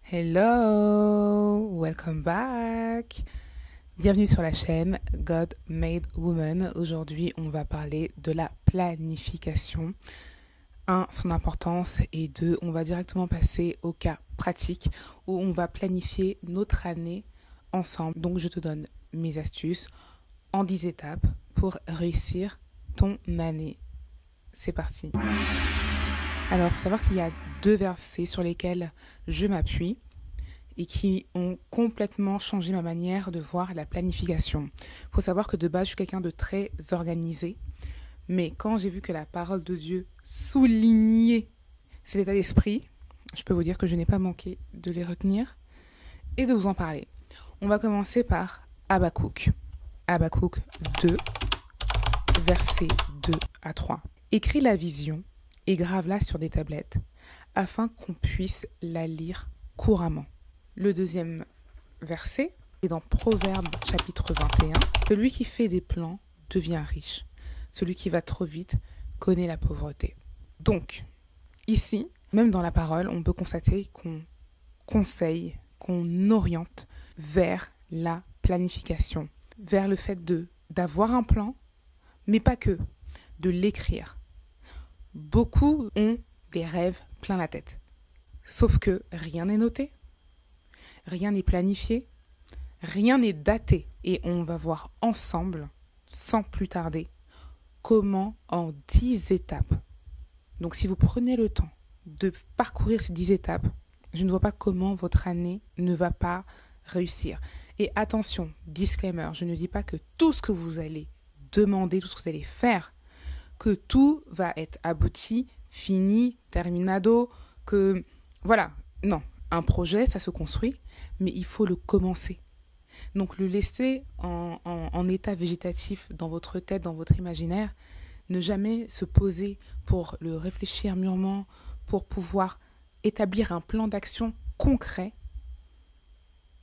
Hello, welcome back. Bienvenue sur la chaîne God Made Woman. Aujourd'hui, on va parler de la planification. 1, son importance et 2, on va directement passer au cas pratique où on va planifier notre année ensemble. Donc, je te donne mes astuces en 10 étapes pour réussir ton année. C'est parti. Alors, il faut savoir qu'il y a 2 versets sur lesquels je m'appuie et qui ont complètement changé ma manière de voir la planification. Il faut savoir que de base, je suis quelqu'un de très organisé, mais quand j'ai vu que la parole de Dieu soulignait cet état d'esprit, je peux vous dire que je n'ai pas manqué de les retenir et de vous en parler. On va commencer par Habakkuk. Habakkuk 2, versets 2 à 3. Écris la vision et grave-la sur des tablettes, afin qu'on puisse la lire couramment. Le deuxième verset est dans Proverbes chapitre 21. Celui qui fait des plans devient riche. Celui qui va trop vite connaît la pauvreté. Donc, ici, même dans la parole, on peut constater qu'on conseille, qu'on oriente vers la planification, vers le fait d'avoir un plan, mais pas que, de l'écrire. Beaucoup ont des rêves plein la tête. Sauf que rien n'est noté, rien n'est planifié, rien n'est daté. Et on va voir ensemble, sans plus tarder, comment en 10 étapes. Donc si vous prenez le temps de parcourir ces 10 étapes, je ne vois pas comment votre année ne va pas réussir. Et attention, disclaimer, je ne dis pas que tout ce que vous allez demander, tout ce que vous allez faire, que tout va être abouti, fini, terminado, que voilà. Non, un projet, ça se construit, mais il faut le commencer. Donc le laisser en état végétatif dans votre tête, dans votre imaginaire, ne jamais se poser pour le réfléchir mûrement, pour pouvoir établir un plan d'action concret,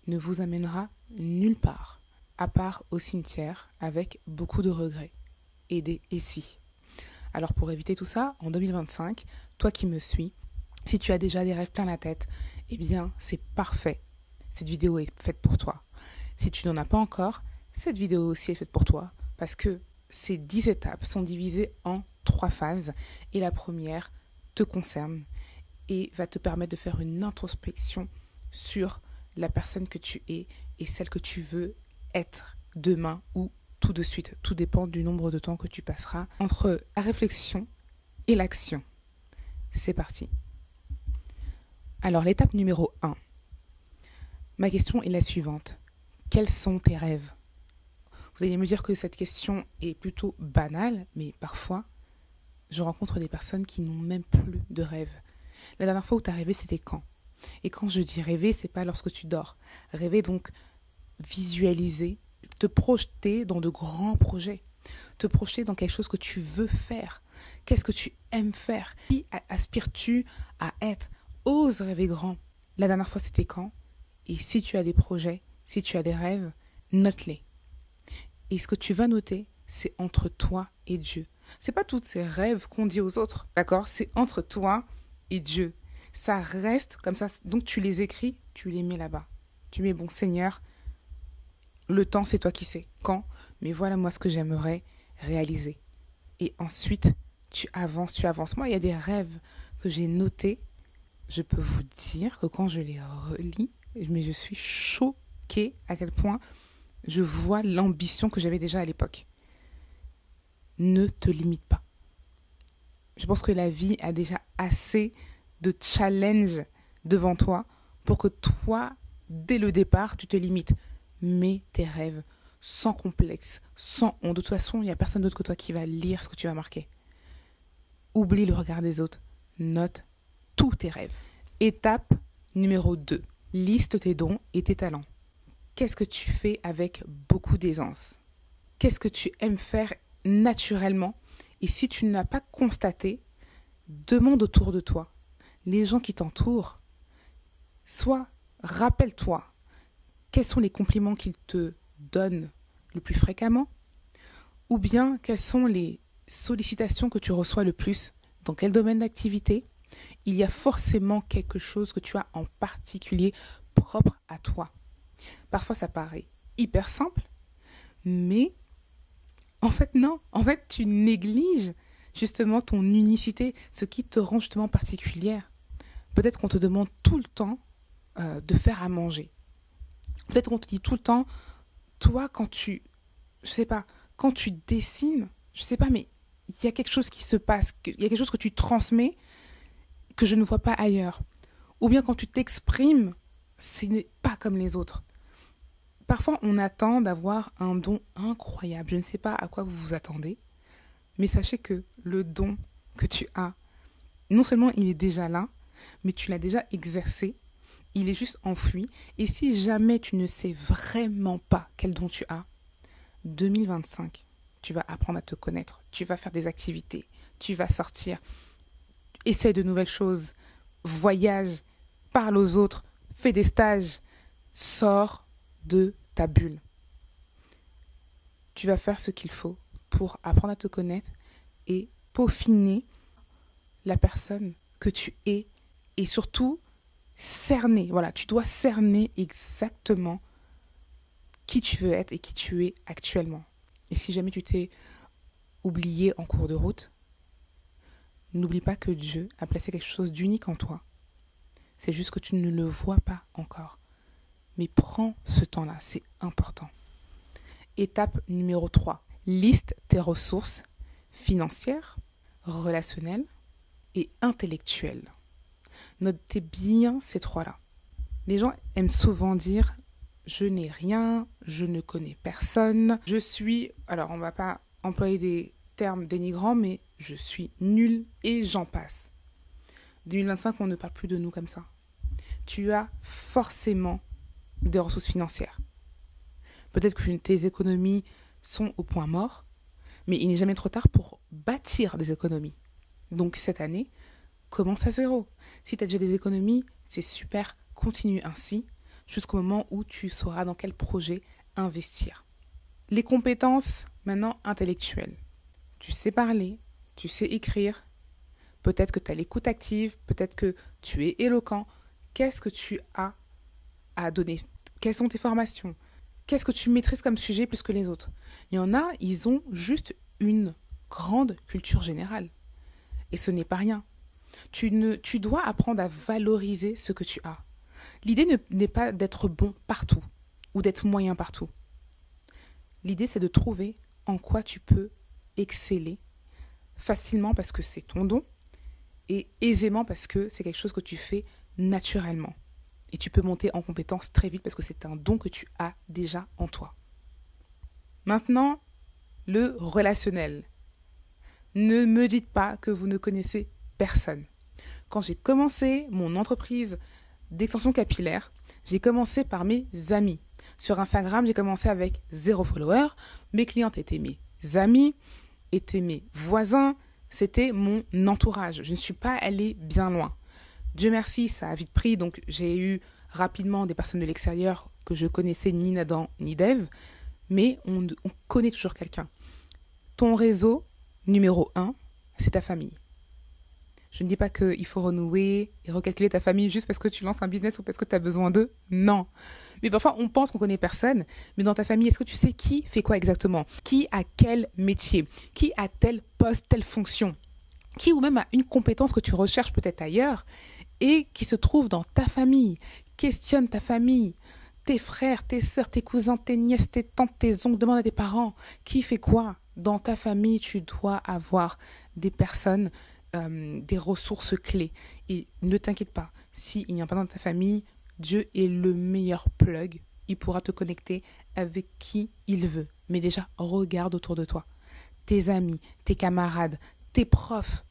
ne vous amènera nulle part, à part au cimetière avec beaucoup de regrets et des « et si ». Alors pour éviter tout ça, en 2025, toi qui me suis, si tu as déjà des rêves plein la tête, eh bien c'est parfait. Cette vidéo est faite pour toi. Si tu n'en as pas encore, cette vidéo aussi est faite pour toi parce que ces 10 étapes sont divisées en 3 phases et la première te concerne et va te permettre de faire une introspection sur la personne que tu es et celle que tu veux être demain ou tout de suite. Tout dépend du nombre de temps que tu passeras entre la réflexion et l'action. C'est parti. Alors, l'étape numéro 1. Ma question est la suivante. Quels sont tes rêves ? Vous allez me dire que cette question est plutôt banale, mais parfois, je rencontre des personnes qui n'ont même plus de rêves. La dernière fois où tu as rêvé, c'était quand ? Et quand je dis rêver, c'est pas lorsque tu dors. Rêver, donc, visualiser, te projeter dans de grands projets, te projeter dans quelque chose que tu veux faire. Qu'est-ce que tu aimes faire ? Qui aspires-tu à être ? Ose rêver grand. La dernière fois, c'était quand ? Et si tu as des projets, si tu as des rêves, note-les. Et ce que tu vas noter, c'est entre toi et Dieu. C'est pas tous ces rêves qu'on dit aux autres, d'accord ? C'est entre toi et Dieu. Ça reste comme ça. Donc tu les écris, tu les mets là-bas. Tu mets, bon Seigneur, le temps, c'est toi qui sais quand, mais voilà moi ce que j'aimerais réaliser. Et ensuite, tu avances. Moi, il y a des rêves que j'ai notés. Je peux vous dire que quand je les relis, mais je suis choquée à quel point je vois l'ambition que j'avais déjà à l'époque. Ne te limite pas. Je pense que la vie a déjà assez de challenges devant toi pour que toi, dès le départ, tu te limites. Mets tes rêves sans complexe, sans honte. De toute façon, il n'y a personne d'autre que toi qui va lire ce que tu vas marquer. Oublie le regard des autres. Note tous tes rêves. Étape numéro 2. Liste tes dons et tes talents. Qu'est-ce que tu fais avec beaucoup d'aisance ? Qu'est-ce que tu aimes faire naturellement ? Et si tu n'as pas constaté, demande autour de toi. Les gens qui t'entourent, soit rappelle-toi quels sont les compliments qu'ils te donnent le plus fréquemment, ou bien quelles sont les sollicitations que tu reçois le plus, dans quel domaine d'activité, il y a forcément quelque chose que tu as en particulier propre à toi. Parfois, ça paraît hyper simple, mais en fait, non. En fait, tu négliges justement ton unicité, ce qui te rend justement particulière. Peut-être qu'on te demande tout le temps de faire à manger. Peut-être qu'on te dit tout le temps, toi, je sais pas, quand tu dessines, je sais pas, mais il y a quelque chose qui se passe, il y a quelque chose que tu transmets que je ne vois pas ailleurs. Ou bien quand tu t'exprimes, ce n'est pas comme les autres. Parfois, on attend d'avoir un don incroyable. Je ne sais pas à quoi vous vous attendez, mais sachez que le don que tu as, non seulement il est déjà là, mais tu l'as déjà exercé, il est juste enfoui. Et si jamais tu ne sais vraiment pas quel don tu as, 2025, tu vas apprendre à te connaître, tu vas faire des activités, tu vas sortir, essaie de nouvelles choses, voyage, parle aux autres, fais des stages, sors de ta bulle. Tu vas faire ce qu'il faut pour apprendre à te connaître et peaufiner la personne que tu es et surtout cerner. Voilà, tu dois cerner exactement qui tu veux être et qui tu es actuellement. Et si jamais tu t'es oublié en cours de route, n'oublie pas que Dieu a placé quelque chose d'unique en toi. C'est juste que tu ne le vois pas encore. Mais prends ce temps-là, c'est important. Étape numéro 3. Liste tes ressources financières, relationnelles et intellectuelles. Notez bien ces trois-là. Les gens aiment souvent dire « je n'ai rien, je ne connais personne, je suis… » Alors, on ne va pas employer des termes dénigrants, mais « je suis nul » et j'en passe. 2025, on ne parle plus de nous comme ça. Tu as forcément des ressources financières. Peut-être que tes économies sont au point mort, mais il n'est jamais trop tard pour bâtir des économies. Donc cette année, commence à zéro. Si tu as déjà des économies, c'est super, continue ainsi jusqu'au moment où tu sauras dans quel projet investir. Les compétences maintenant intellectuelles. Tu sais parler, tu sais écrire, peut-être que tu as l'écoute active, peut-être que tu es éloquent. Qu'est-ce que tu as à donner? Quelles sont tes formations? Qu'est-ce que tu maîtrises comme sujet plus que les autres? Il y en a, ils ont juste une grande culture générale. Et ce n'est pas rien. Tu dois apprendre à valoriser ce que tu as. L'idée n'est pas d'être bon partout ou d'être moyen partout. L'idée, c'est de trouver en quoi tu peux exceller facilement parce que c'est ton don et aisément parce que c'est quelque chose que tu fais naturellement. Et tu peux monter en compétence très vite parce que c'est un don que tu as déjà en toi. Maintenant, le relationnel. Ne me dites pas que vous ne connaissez personne. Quand j'ai commencé mon entreprise d'extension capillaire, j'ai commencé par mes amis. Sur Instagram, j'ai commencé avec 0 follower. Mes clientes étaient mes amis, étaient mes voisins. C'était mon entourage. Je ne suis pas allée bien loin. Dieu merci, ça a vite pris. Donc, j'ai eu rapidement des personnes de l'extérieur que je connaissais ni Nadan ni Dev. Mais on connaît toujours quelqu'un. Ton réseau, numéro 1, c'est ta famille. Je ne dis pas qu'il faut renouer et recalculer ta famille juste parce que tu lances un business ou parce que tu as besoin d'eux. Non. Mais parfois, on pense qu'on connaît personne. Mais dans ta famille, est-ce que tu sais qui fait quoi exactement? Qui a quel métier? Qui a tel poste, telle fonction? Qui ou même a une compétence que tu recherches peut-être ailleurs et qui se trouve dans ta famille? Questionne ta famille. Tes frères, tes sœurs, tes cousins, tes nièces, tes tantes, tes oncles. Demande à tes parents. Qui fait quoi? Dans ta famille, tu dois avoir des personnes, des ressources clés. Et ne t'inquiète pas, s'il n'y a pas dans ta famille, Dieu est le meilleur plug. Il pourra te connecter avec qui il veut. Mais déjà, regarde autour de toi. Tes amis, tes camarades, tes profs.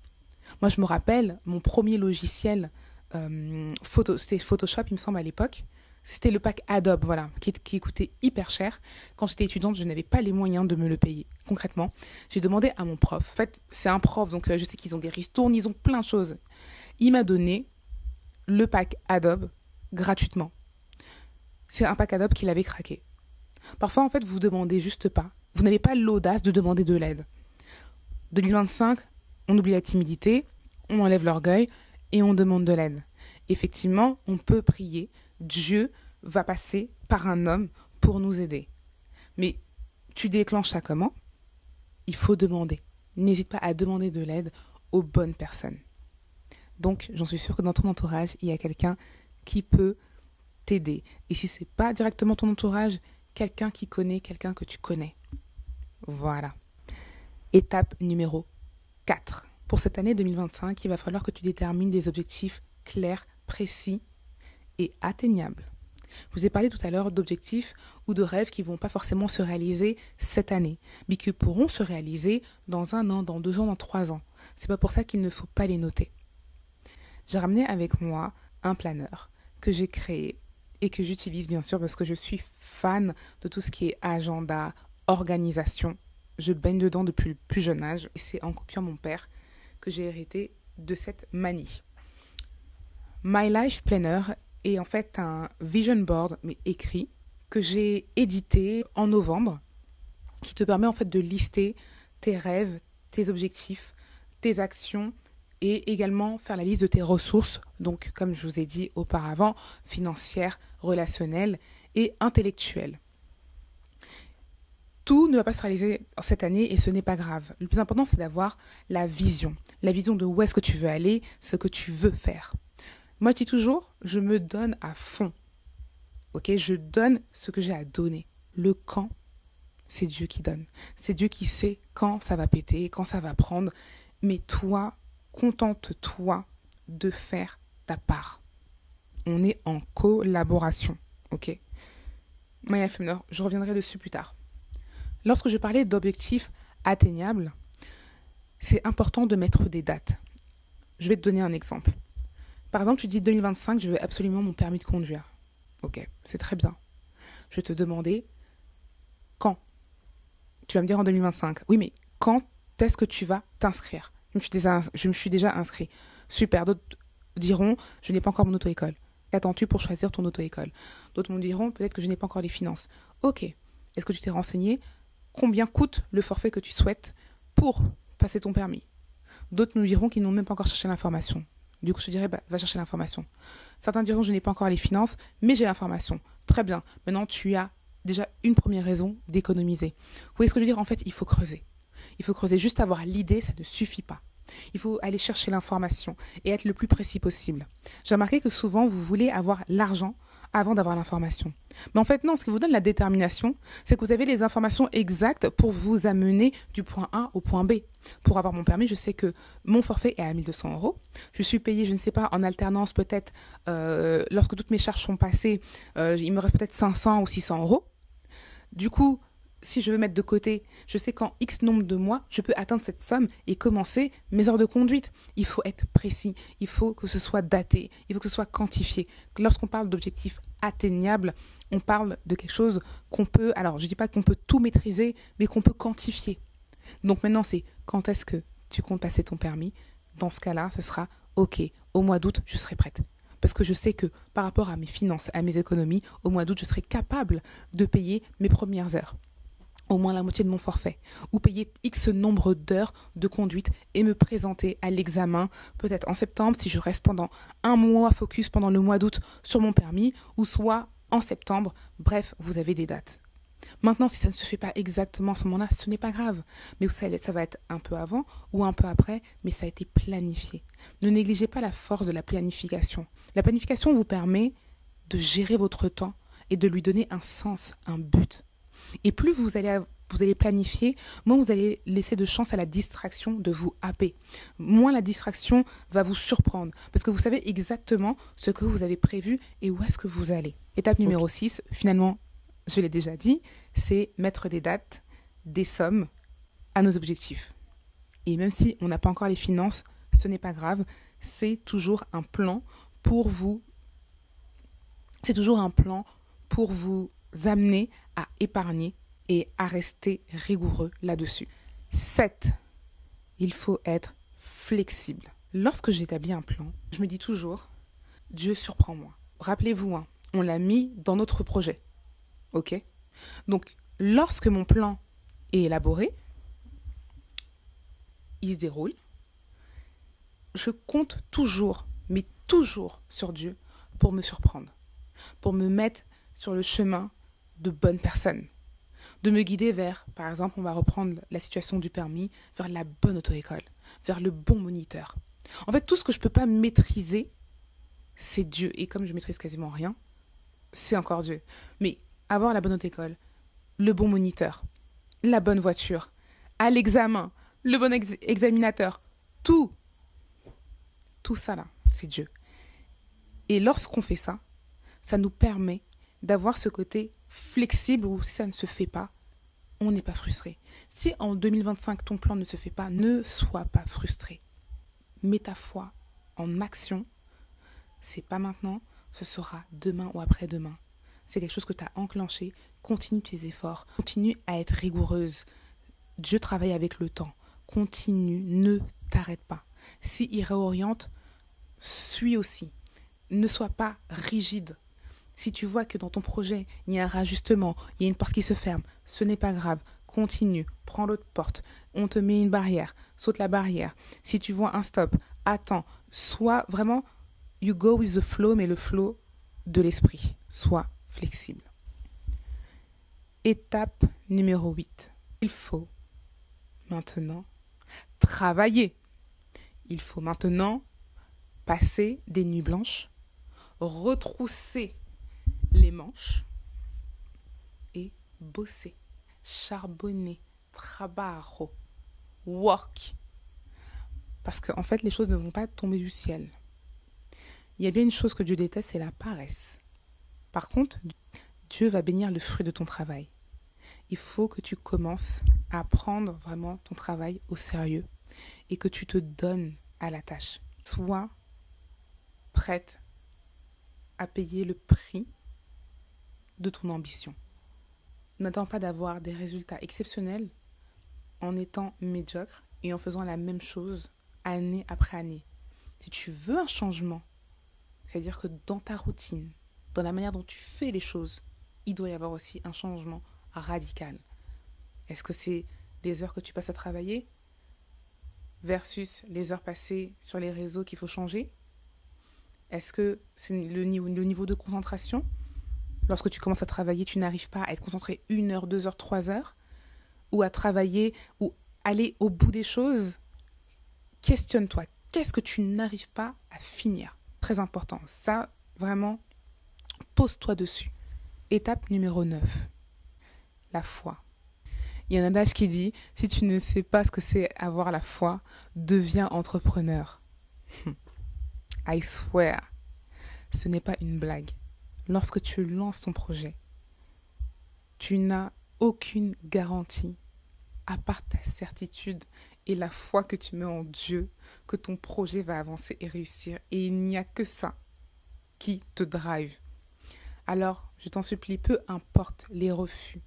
Moi, je me rappelle, mon premier logiciel, c'était Photoshop, il me semble, à l'époque. C'était le pack Adobe, voilà, qui coûtait hyper cher. Quand j'étais étudiante, je n'avais pas les moyens de me le payer. Concrètement, j'ai demandé à mon prof. En fait, c'est un prof, donc je sais qu'ils ont des ristournes, ils ont plein de choses. Il m'a donné le pack Adobe gratuitement. C'est un pack Adobe qu'il avait craqué. Parfois, en fait, vous ne demandez juste pas. Vous n'avez pas l'audace de demander de l'aide. 2025, on oublie la timidité, on enlève l'orgueil et on demande de l'aide. Effectivement, on peut prier, Dieu va passer par un homme pour nous aider. Mais tu déclenches ça comment? Il faut demander. N'hésite pas à demander de l'aide aux bonnes personnes. Donc, j'en suis sûre que dans ton entourage, il y a quelqu'un qui peut t'aider. Et si ce n'est pas directement ton entourage, quelqu'un qui connaît, quelqu'un que tu connais. Voilà. Étape numéro 4. Pour cette année 2025, il va falloir que tu détermines des objectifs clairs, précis et atteignables. Je vous ai parlé tout à l'heure d'objectifs ou de rêves qui ne vont pas forcément se réaliser cette année, mais qui pourront se réaliser dans 1 an, dans 2 ans, dans 3 ans. C'est pas pour ça qu'il ne faut pas les noter. J'ai ramené avec moi un planeur que j'ai créé et que j'utilise bien sûr parce que je suis fan de tout ce qui est agenda, organisation. Je baigne dedans depuis le plus jeune âge et c'est en copiant mon père que j'ai hérité de cette manie. My Life Planner est en fait un vision board, mais écrit, que j'ai édité en novembre, qui te permet en fait de lister tes rêves, tes objectifs, tes actions et également faire la liste de tes ressources, donc comme je vous ai dit auparavant, financières, relationnelles et intellectuelles. Tout ne va pas se réaliser cette année et ce n'est pas grave. Le plus important, c'est d'avoir la vision de où est-ce que tu veux aller, ce que tu veux faire. Moi, je dis toujours, je me donne à fond. Ok, je donne ce que j'ai à donner. Le quand, c'est Dieu qui donne. C'est Dieu qui sait quand ça va péter, quand ça va prendre. Mais toi, contente-toi de faire ta part. On est en collaboration. Ok. Maya Femner, je reviendrai dessus plus tard. Lorsque je parlais d'objectifs atteignables, c'est important de mettre des dates. Je vais te donner un exemple. Par exemple, tu dis 2025, je veux absolument mon permis de conduire. Ok, c'est très bien. Je vais te demander quand. Tu vas me dire en 2025. Oui, mais quand est-ce que tu vas t'inscrire? Je me suis déjà inscrit. Super. D'autres diront, je n'ai pas encore mon auto-école. Qu'attends-tu pour choisir ton auto-école? D'autres me diront, peut-être que je n'ai pas encore les finances. Ok. Est-ce que tu t'es renseigné? Combien coûte le forfait que tu souhaites pour passer ton permis? D'autres nous diront qu'ils n'ont même pas encore cherché l'information. Du coup, je te dirais, va chercher l'information. Certains diront, je n'ai pas encore les finances, mais j'ai l'information. Très bien. Maintenant, tu as déjà une première raison d'économiser. Vous voyez ce que je veux dire? En fait, il faut creuser. Il faut creuser. Juste avoir l'idée, ça ne suffit pas. Il faut aller chercher l'information et être le plus précis possible. J'ai remarqué que souvent, vous voulez avoir l'argent avant d'avoir l'information. Mais en fait, non, ce qui vous donne la détermination, c'est que vous avez les informations exactes pour vous amener du point A au point B. Pour avoir mon permis, je sais que mon forfait est à 1 200 €. Je suis payée, je ne sais pas, en alternance peut-être, lorsque toutes mes charges sont passées, il me reste peut-être 500 ou 600 €. Du coup, si je veux mettre de côté, je sais qu'en X nombre de mois, je peux atteindre cette somme et commencer mes heures de conduite. Il faut être précis, il faut que ce soit daté, il faut que ce soit quantifié. Lorsqu'on parle d'objectifs atteignables, on parle de quelque chose qu'on peut, alors je ne dis pas qu'on peut tout maîtriser, mais qu'on peut quantifier. Donc maintenant, c'est quand est-ce que tu comptes passer ton permis? Dans ce cas-là, ce sera OK, au mois d'août, je serai prête. Parce que je sais que par rapport à mes finances, à mes économies, au mois d'août, je serai capable de payer mes premières heures. Au moins la moitié de mon forfait, ou payer X nombre d'heures de conduite et me présenter à l'examen, peut-être en septembre, si je reste pendant 1 mois focus pendant le mois d'août sur mon permis, ou soit en septembre. Bref, vous avez des dates. Maintenant, si ça ne se fait pas exactement à ce moment-là, ce n'est pas grave. Mais ça va être un peu avant ou un peu après, mais ça a été planifié. Ne négligez pas la force de la planification. La planification vous permet de gérer votre temps et de lui donner un sens, un but. Et plus vous allez planifier, moins vous allez laisser de chance à la distraction de vous happer. Moins la distraction va vous surprendre. Parce que vous savez exactement ce que vous avez prévu et où est-ce que vous allez. Étape numéro 6, finalement, je l'ai déjà dit, c'est mettre des dates, des sommes à nos objectifs. Et même si on n'a pas encore les finances, ce n'est pas grave. C'est toujours un plan pour vous. C'est toujours un plan pour vous amener à épargner et à rester rigoureux là-dessus. 7. Il faut être flexible. Lorsque j'établis un plan, je me dis toujours, Dieu surprend-moi. Rappelez-vous, on l'a mis dans notre projet. Ok? Donc, lorsque mon plan est élaboré, il se déroule, je compte toujours toujours sur Dieu pour me surprendre, pour me mettre sur le chemin de bonnes personnes, de me guider vers, par exemple, on va reprendre la situation du permis, vers la bonne auto-école, vers le bon moniteur. En fait, tout ce que je ne peux pas maîtriser, c'est Dieu. Et comme je maîtrise quasiment rien, c'est encore Dieu. Mais avoir la bonne auto-école, le bon moniteur, la bonne voiture, à l'examen, le bon examinateur, tout ça là, c'est Dieu. Et lorsqu'on fait ça, ça nous permet d'avoir ce côté flexible où si ça ne se fait pas, on n'est pas frustré. Si en 2025, ton plan ne se fait pas, ne sois pas frustré. Mets ta foi en action. C'est pas maintenant, ce sera demain ou après-demain. C'est quelque chose que tu as enclenché. Continue tes efforts. Continue à être rigoureuse. Dieu travaille avec le temps. Continue, ne t'arrête pas. Si il réoriente, suis aussi. Ne sois pas rigide. Si tu vois que dans ton projet, il y a un rajustement, il y a une porte qui se ferme, ce n'est pas grave. Continue, prends l'autre porte. On te met une barrière, saute la barrière. Si tu vois un stop, attends. Sois vraiment, you go with the flow, mais le flow de l'esprit. Sois flexible. Étape numéro 8. Il faut maintenant travailler. Il faut maintenant passer des nuits blanches, retrousser les manches et bosser, charbonner, trabajo, work. Parce qu'en fait, les choses ne vont pas tomber du ciel. Il y a bien une chose que Dieu déteste, c'est la paresse. Par contre, Dieu va bénir le fruit de ton travail. Il faut que tu commences à prendre vraiment ton travail au sérieux et que tu te donnes à la tâche. Sois prête à payer le prix de ton ambition. N'attends pas d'avoir des résultats exceptionnels en étant médiocre et en faisant la même chose année après année. Si tu veux un changement, c'est-à-dire que dans ta routine, dans la manière dont tu fais les choses, il doit y avoir aussi un changement radical. Est-ce que c'est les heures que tu passes à travailler versus les heures passées sur les réseaux qu'il faut changer? Est-ce que c'est le niveau de concentration? Lorsque tu commences à travailler, tu n'arrives pas à être concentré 1 heure, 2 heures, 3 heures, ou à travailler, ou aller au bout des choses. Questionne-toi, qu'est-ce que tu n'arrives pas à finir? Très important, ça, vraiment, pose-toi dessus. Étape numéro 9, la foi. Il y a un adage qui dit, si tu ne sais pas ce que c'est avoir la foi, deviens entrepreneur. I swear, ce n'est pas une blague. Lorsque tu lances ton projet, tu n'as aucune garantie, à part ta certitude et la foi que tu mets en Dieu, que ton projet va avancer et réussir. Et il n'y a que ça qui te drive. Alors, je t'en supplie, peu importe les refus,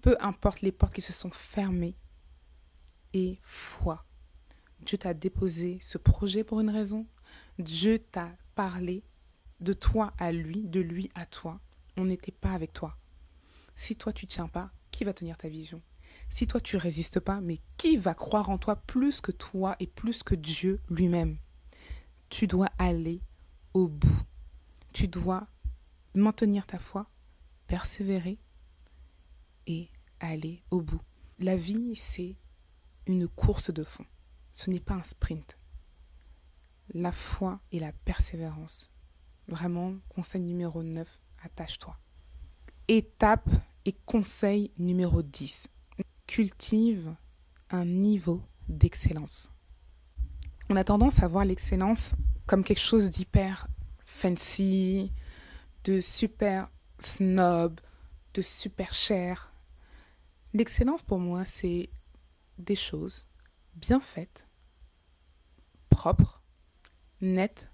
peu importe les portes qui se sont fermées, et foi. Dieu t'a déposé ce projet pour une raison. Dieu t'a parlé de toi à lui, de lui à toi. On n'était pas avec toi. Si toi tu tiens pas, qui va tenir ta vision? Si toi tu résistes pas, mais qui va croire en toi plus que toi et plus que Dieu lui-même? Tu dois aller au bout. Tu dois maintenir ta foi, persévérer et aller au bout. La vie, c'est une course de fond. Ce n'est pas un sprint. La foi et la persévérance. Vraiment, conseil numéro 9, attache-toi. Étape et conseil numéro 10. Cultive un niveau d'excellence. On a tendance à voir l'excellence comme quelque chose d'hyper fancy, de super snob, de super cher. L'excellence pour moi, c'est des choses bien faites, propres, nettes,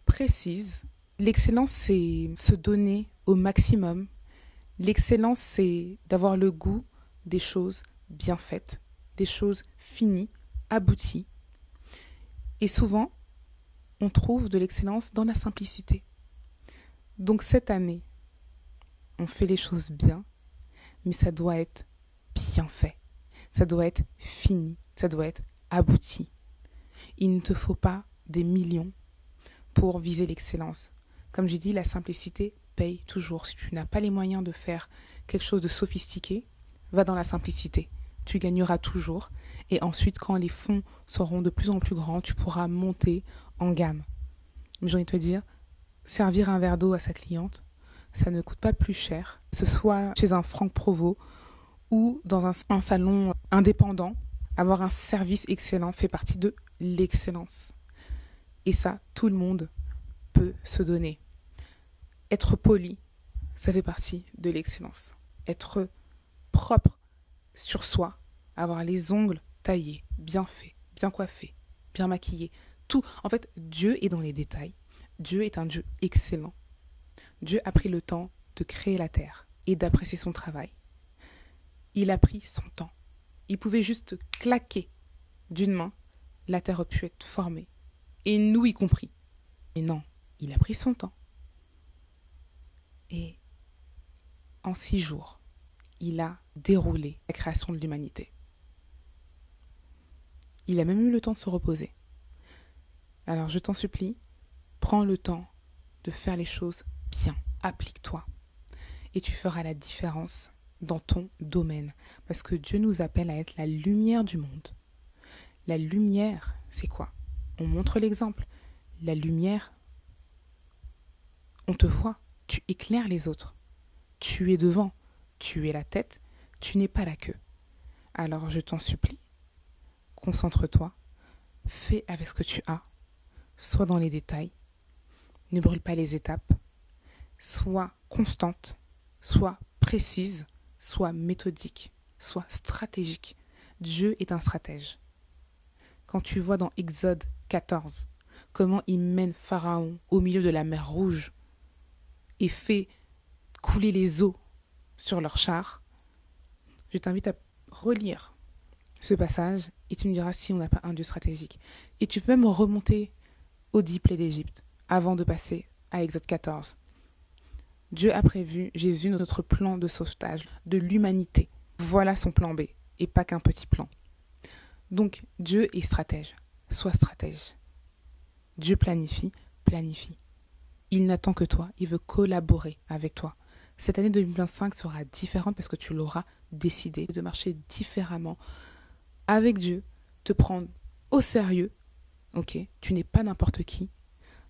précises. L'excellence, c'est se donner au maximum. L'excellence, c'est d'avoir le goût des choses bien faites, des choses finies, abouties. Et souvent, on trouve de l'excellence dans la simplicité. Donc cette année, on fait les choses bien, mais ça doit être bien fait. Ça doit être fini, ça doit être abouti. Il ne te faut pas des millions pour viser l'excellence. Comme j'ai dit, la simplicité paye toujours. Si tu n'as pas les moyens de faire quelque chose de sophistiqué, va dans la simplicité. Tu gagneras toujours. Et ensuite, quand les fonds seront de plus en plus grands, tu pourras monter en gamme. Mais j'ai envie de te dire, servir un verre d'eau à sa cliente, ça ne coûte pas plus cher, que ce soit chez un Franck Provost ou dans un salon indépendant. Avoir un service excellent fait partie de l'excellence. Et ça, tout le monde peut se donner. Être poli, ça fait partie de l'excellence. Être propre sur soi, avoir les ongles taillés, bien faits, bien coiffés, bien maquillés. Tout. En fait, Dieu est dans les détails. Dieu est un Dieu excellent. Dieu a pris le temps de créer la terre et d'apprécier son travail. Il a pris son temps. Il pouvait juste claquer d'une main, la terre aurait pu être formée. Et nous y compris. Mais non, il a pris son temps. Et en 6 jours, il a déroulé la création de l'humanité. Il a même eu le temps de se reposer. Alors je t'en supplie, prends le temps de faire les choses bien. Applique-toi. Et tu feras la différence dans ton domaine. Parce que Dieu nous appelle à être la lumière du monde. La lumière, c'est quoi? On montre l'exemple. La lumière, on te voit. Tu éclaires les autres. Tu es devant. Tu es la tête. Tu n'es pas la queue. Alors je t'en supplie, concentre-toi. Fais avec ce que tu as. Sois dans les détails. Ne brûle pas les étapes. Sois constante. Sois précise. Sois méthodique. Sois stratégique. Dieu est un stratège. Quand tu vois dans Exode 14 comment il mène Pharaon au milieu de la mer Rouge et fait couler les eaux sur leurs chars, je t'invite à relire ce passage et tu me diras si on n'a pas un Dieu stratégique. Et tu peux même remonter aux 10 plaies d'Égypte avant de passer à Exode 14. Dieu a prévu Jésus, notre plan de sauvetage de l'humanité. Voilà son plan B et pas qu'un petit plan. Donc Dieu est stratège. Sois stratège. Dieu planifie, planifie. Il n'attend que toi, il veut collaborer avec toi. Cette année 2025 sera différente parce que tu l'auras décidé de marcher différemment avec Dieu, te prendre au sérieux. Ok, tu n'es pas n'importe qui.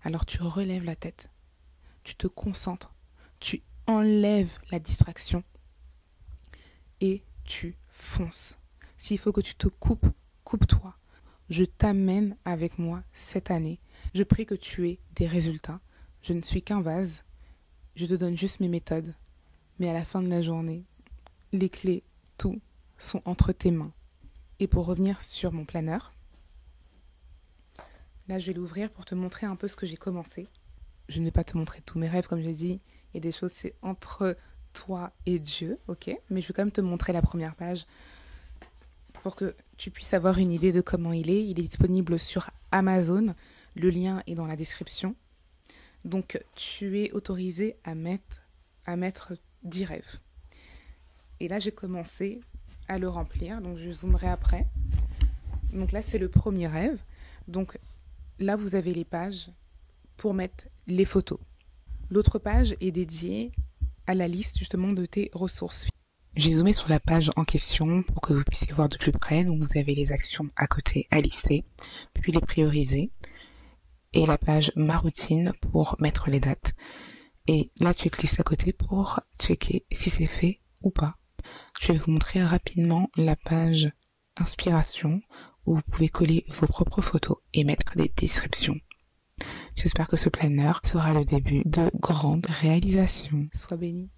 Alors tu relèves la tête, tu te concentres, tu enlèves la distraction et tu fonces. S'il faut que tu te coupes, coupe-toi. Je t'amène avec moi cette année. Je prie que tu aies des résultats. Je ne suis qu'un vase. Je te donne juste mes méthodes. Mais à la fin de la journée, les clés, tout, sont entre tes mains. Et pour revenir sur mon planeur, là je vais l'ouvrir pour te montrer un peu ce que j'ai commencé. Je ne vais pas te montrer tous mes rêves, comme j'ai dit. Il y a des choses, c'est entre toi et Dieu, ok? Mais je vais quand même te montrer la première page pour que tu puisses avoir une idée de comment il est. Il est disponible sur Amazon. Le lien est dans la description. Donc, tu es autorisé à mettre 10 rêves. Et là, j'ai commencé à le remplir. Donc, je zoomerai après. Donc là, c'est le premier rêve. Donc là, vous avez les pages pour mettre les photos. L'autre page est dédiée à la liste justement de tes ressources. J'ai zoomé sur la page en question pour que vous puissiez voir de plus près. Donc vous avez les actions à côté à lister, puis les prioriser. Et la page ma routine pour mettre les dates. Et la checklist à côté pour checker si c'est fait ou pas. Je vais vous montrer rapidement la page inspiration où vous pouvez coller vos propres photos et mettre des descriptions. J'espère que ce planeur sera le début de grandes réalisations. Sois béni.